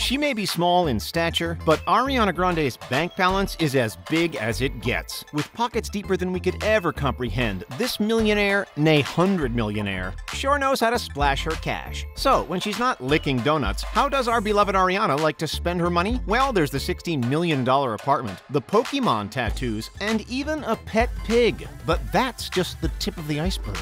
She may be small in stature, but Ariana Grande's bank balance is as big as it gets. With pockets deeper than we could ever comprehend, this millionaire, nay hundred-millionaire, sure knows how to splash her cash. So, when she's not licking donuts, how does our beloved Ariana like to spend her money? Well, there's the $16 million apartment, the Pokemon tattoos, and even a pet pig. But that's just the tip of the iceberg.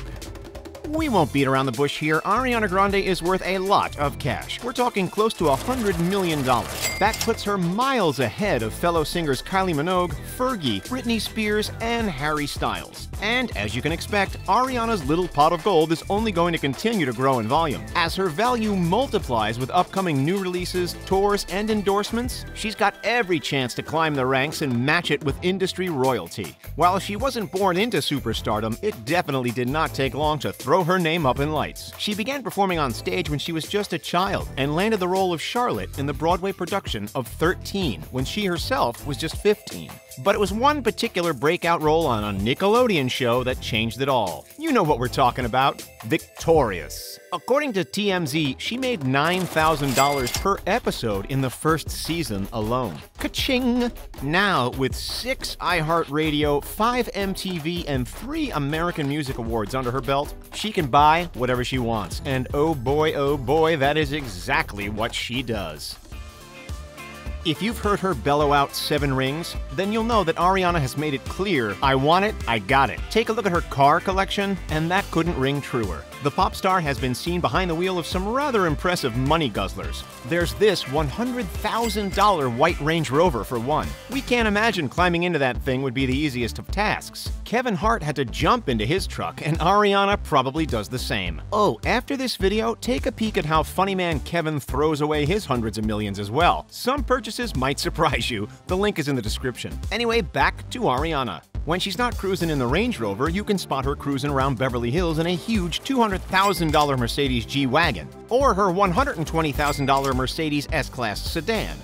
We won't beat around the bush here. Ariana Grande is worth a lot of cash. We're talking close to $100 million. That puts her miles ahead of fellow singers Kylie Minogue, Fergie, Britney Spears, and Harry Styles. And as you can expect, Ariana's little pot of gold is only going to continue to grow in volume. As her value multiplies with upcoming new releases, tours, and endorsements, she's got every chance to climb the ranks and match it with industry royalty. While she wasn't born into superstardom, it definitely did not take long to throw her name up in lights. She began performing on stage when she was just a child and landed the role of Charlotte in the Broadway production of 13 when she herself was just 15. But it was one particular breakout role on a Nickelodeon show that changed it all. You know what we're talking about. Victorious. According to TMZ, she made $9,000 per episode in the first season alone. Ka-ching! Now, with 6 iHeartRadio, 5 MTV, and 3 American Music Awards under her belt, she can buy whatever she wants. And oh boy, that is exactly what she does. If you've heard her bellow out 7 rings, then you'll know that Ariana has made it clear, I want it, I got it. Take a look at her car collection, and that couldn't ring truer. The pop star has been seen behind the wheel of some rather impressive money guzzlers. There's this $100,000 white Range Rover for one. We can't imagine climbing into that thing would be the easiest of tasks. Kevin Hart had to jump into his truck, and Ariana probably does the same. Oh, after this video, take a peek at how funny man Kevin throws away his hundreds of millions as well. Some purchases might surprise you. The link is in the description. Anyway, back to Ariana. When she's not cruising in the Range Rover, you can spot her cruising around Beverly Hills in a huge $200,000 Mercedes G-Wagon, or her $120,000 Mercedes S-Class sedan.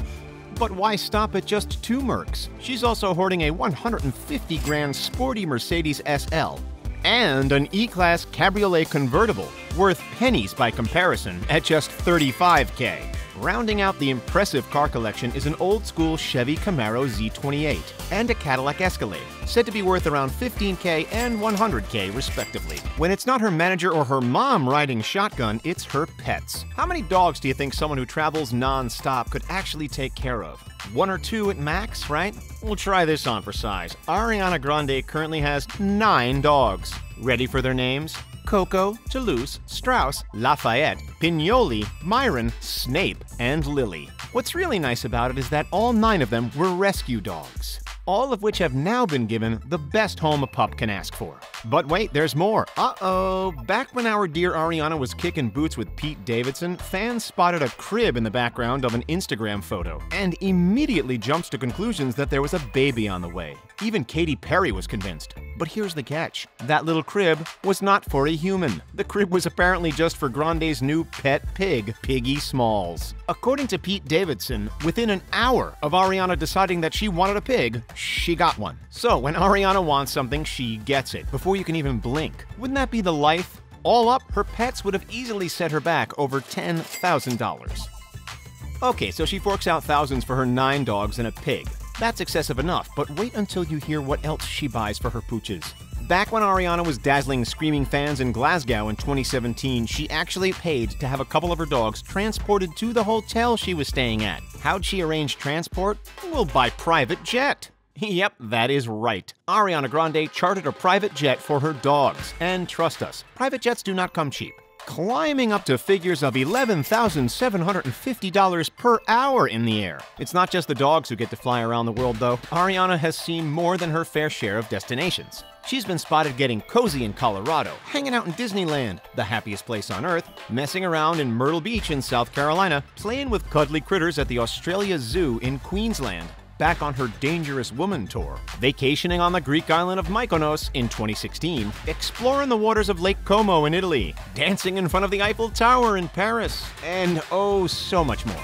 But why stop at just 2 Mercs? She's also hoarding a $150,000 sporty Mercedes SL, and an E-Class Cabriolet convertible, worth pennies by comparison, at just $35,000. Rounding out the impressive car collection is an old-school Chevy Camaro Z28 and a Cadillac Escalade, said to be worth around $15,000 and $100,000 respectively. When it's not her manager or her mom riding shotgun, it's her pets. How many dogs do you think someone who travels non-stop could actually take care of? 1 or 2 at max, right? We'll try this on for size. Ariana Grande currently has 9 dogs. Ready for their names? Coco, Toulouse, Strauss, Lafayette, Pignoli, Myron, Snape, and Lily. What's really nice about it is that all 9 of them were rescue dogs, all of which have now been given the best home a pup can ask for. But wait, there's more. Uh-oh. Back when our dear Ariana was kicking boots with Pete Davidson, fans spotted a crib in the background of an Instagram photo and immediately jumped to conclusions that there was a baby on the way. Even Katy Perry was convinced. But here's the catch. That little crib was not for a human. The crib was apparently just for Grande's new pet pig, Piggy Smalls. According to Pete Davidson, within an hour of Ariana deciding that she wanted a pig, she got one. So when Ariana wants something, she gets it before you can even blink. Wouldn't that be the life? All up, her pets would have easily set her back over $10,000. Okay, so she forks out thousands for her 9 dogs and a pig. That's excessive enough, but wait until you hear what else she buys for her pooches. Back when Ariana was dazzling screaming fans in Glasgow in 2017, she actually paid to have a couple of her dogs transported to the hotel she was staying at. How'd she arrange transport? Well, by private jet. Yep, that is right. Ariana Grande chartered a private jet for her dogs. And trust us, private jets do not come cheap. Climbing up to figures of $11,750 per hour in the air. It's not just the dogs who get to fly around the world, though. Ariana has seen more than her fair share of destinations. She's been spotted getting cozy in Colorado, hanging out in Disneyland, the happiest place on earth, messing around in Myrtle Beach in South Carolina, playing with cuddly critters at the Australia Zoo in Queensland, back on her Dangerous Woman tour, vacationing on the Greek island of Mykonos in 2016, exploring the waters of Lake Como in Italy, dancing in front of the Eiffel Tower in Paris, and oh, so much more.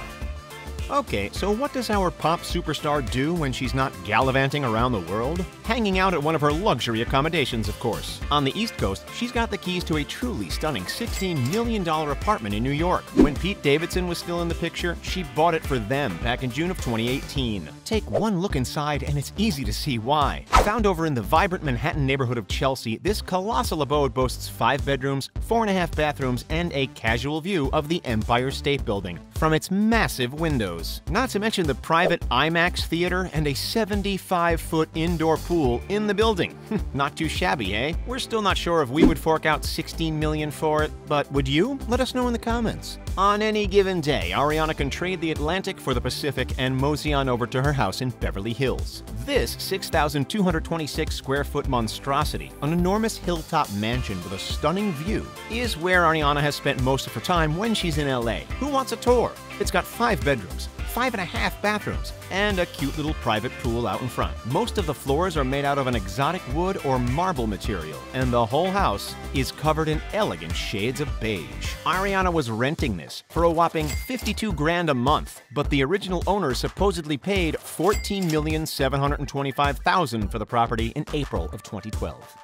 Okay, so what does our pop superstar do when she's not gallivanting around the world? hanging out at one of her luxury accommodations, of course. On the East Coast, she's got the keys to a truly stunning $16 million apartment in New York. When Pete Davidson was still in the picture, she bought it for them back in June of 2018. Take one look inside and it's easy to see why. Found over in the vibrant Manhattan neighborhood of Chelsea, this colossal abode boasts 5 bedrooms, 4.5 bathrooms, and a casual view of the Empire State Building from its massive windows. Not to mention the private IMAX theater and a 75-foot indoor pool in the building. Not too shabby, eh? We're still not sure if we would fork out $16 million for it, but would you? Let us know in the comments. On any given day, Ariana can trade the Atlantic for the Pacific and mosey on over to her house in Beverly Hills. This 6,226 square foot monstrosity, an enormous hilltop mansion with a stunning view, is where Ariana has spent most of her time when she's in LA. Who wants a tour? It's got 5 bedrooms, 5.5 bathrooms, and a cute little private pool out in front. Most of the floors are made out of an exotic wood or marble material, and the whole house is covered in elegant shades of beige. Ariana was renting this for a whopping $52,000 a month, but the original owner supposedly paid $14,725,000 for the property in April of 2012.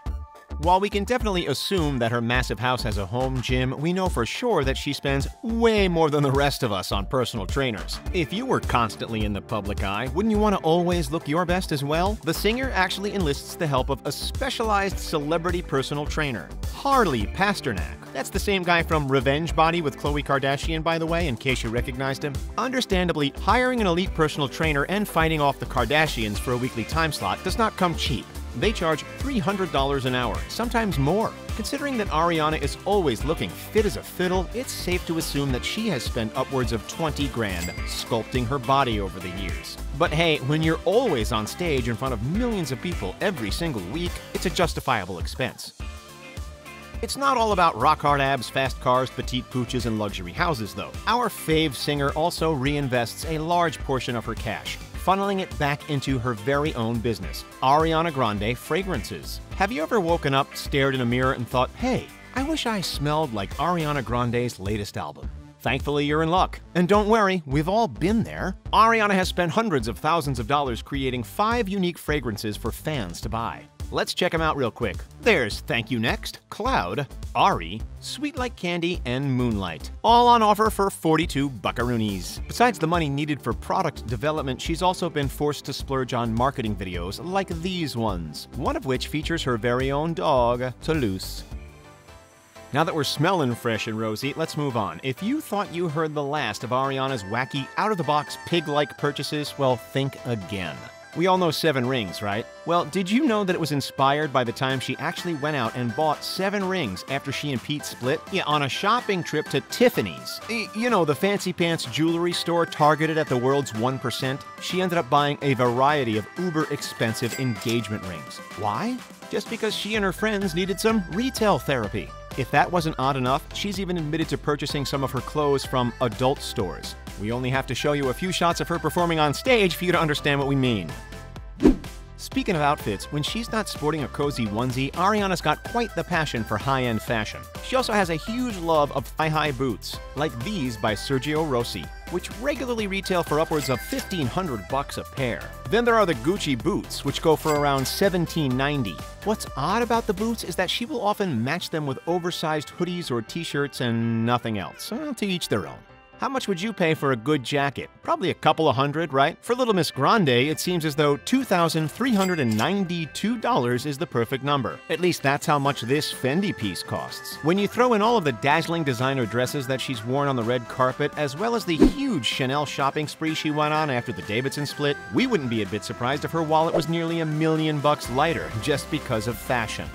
While we can definitely assume that her massive house has a home gym, we know for sure that she spends way more than the rest of us on personal trainers. If you were constantly in the public eye, wouldn't you want to always look your best as well? The singer actually enlists the help of a specialized celebrity personal trainer, Harley Pasternak. That's the same guy from Revenge Body with Khloe Kardashian, by the way, in case you recognized him. Understandably, hiring an elite personal trainer and fighting off the Kardashians for a weekly time slot does not come cheap. They charge $300 an hour, sometimes more. Considering that Ariana is always looking fit as a fiddle, it's safe to assume that she has spent upwards of $20,000 sculpting her body over the years. But hey, when you're always on stage in front of millions of people every single week, it's a justifiable expense. It's not all about rock-hard abs, fast cars, petite pooches, and luxury houses, though. Our fave singer also reinvests a large portion of her cash, funneling it back into her very own business, Ariana Grande Fragrances. Have you ever woken up, stared in a mirror, and thought, hey, I wish I smelled like Ariana Grande's latest album? Thankfully, you're in luck. And don't worry, we've all been there. Ariana has spent hundreds of thousands of dollars creating 5 unique fragrances for fans to buy. Let's check them out real quick. There's Thank You Next, Cloud, Ari, Sweet Like Candy, and Moonlight. All on offer for 42 buckaroonies. Besides the money needed for product development, she's also been forced to splurge on marketing videos like these ones, one of which features her very own dog, Toulouse. Now that we're smelling fresh and rosy, let's move on. If you thought you heard the last of Ariana's wacky, out-of-the-box, pig-like purchases, well, think again. We all know 7 rings, right? Well, did you know that it was inspired by the time she actually went out and bought 7 rings after she and Pete split? Yeah, on a shopping trip to Tiffany's. You know, the fancy pants jewelry store targeted at the world's 1%? She ended up buying a variety of uber-expensive engagement rings. Why? Just because she and her friends needed some retail therapy. If that wasn't odd enough, she's even admitted to purchasing some of her clothes from adult stores. We only have to show you a few shots of her performing on stage for you to understand what we mean. Speaking of outfits, when she's not sporting a cozy onesie, Ariana's got quite the passion for high-end fashion. She also has a huge love of thigh-high boots, like these by Sergio Rossi, which regularly retail for upwards of $1,500 a pair. Then there are the Gucci boots, which go for around $1,790. What's odd about the boots is that she will often match them with oversized hoodies or t-shirts and nothing else. Well, to each their own. How much would you pay for a good jacket? Probably a couple of hundred, right? For Little Miss Grande, it seems as though $2,392 is the perfect number. At least that's how much this Fendi piece costs. When you throw in all of the dazzling designer dresses that she's worn on the red carpet, as well as the huge Chanel shopping spree she went on after the Davidson split, we wouldn't be a bit surprised if her wallet was nearly $1 million lighter just because of fashion.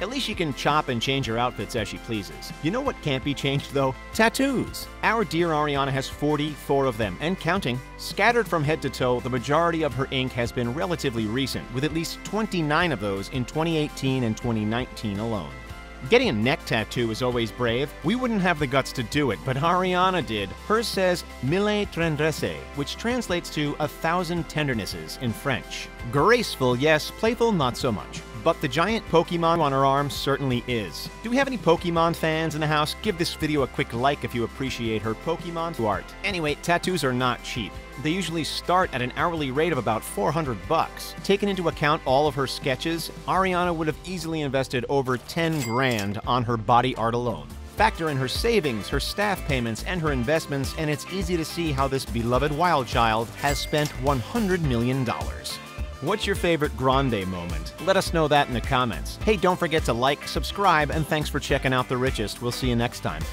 At least she can chop and change her outfits as she pleases. You know what can't be changed, though? Tattoos. Our dear Ariana has 44 of them, and counting. Scattered from head to toe, the majority of her ink has been relatively recent, with at least 29 of those in 2018 and 2019 alone. Getting a neck tattoo is always brave. We wouldn't have the guts to do it, but Ariana did. Hers says Mille tendresses, which translates to 1,000 tendernesses in French. Graceful, yes. Playful, not so much. but the giant Pokemon on her arm certainly is. Do we have any Pokemon fans in the house? Give this video a quick like if you appreciate her Pokemon art. Anyway, tattoos are not cheap. They usually start at an hourly rate of about $400 bucks. Taking into account all of her sketches, Ariana would have easily invested over 10 grand on her body art alone. Factor in her savings, her staff payments, and her investments, and it's easy to see how this beloved wild child has spent $100 million. What's your favorite Grande moment? Let us know that in the comments. Hey, don't forget to like, subscribe, and thanks for checking out The Richest. We'll see you next time.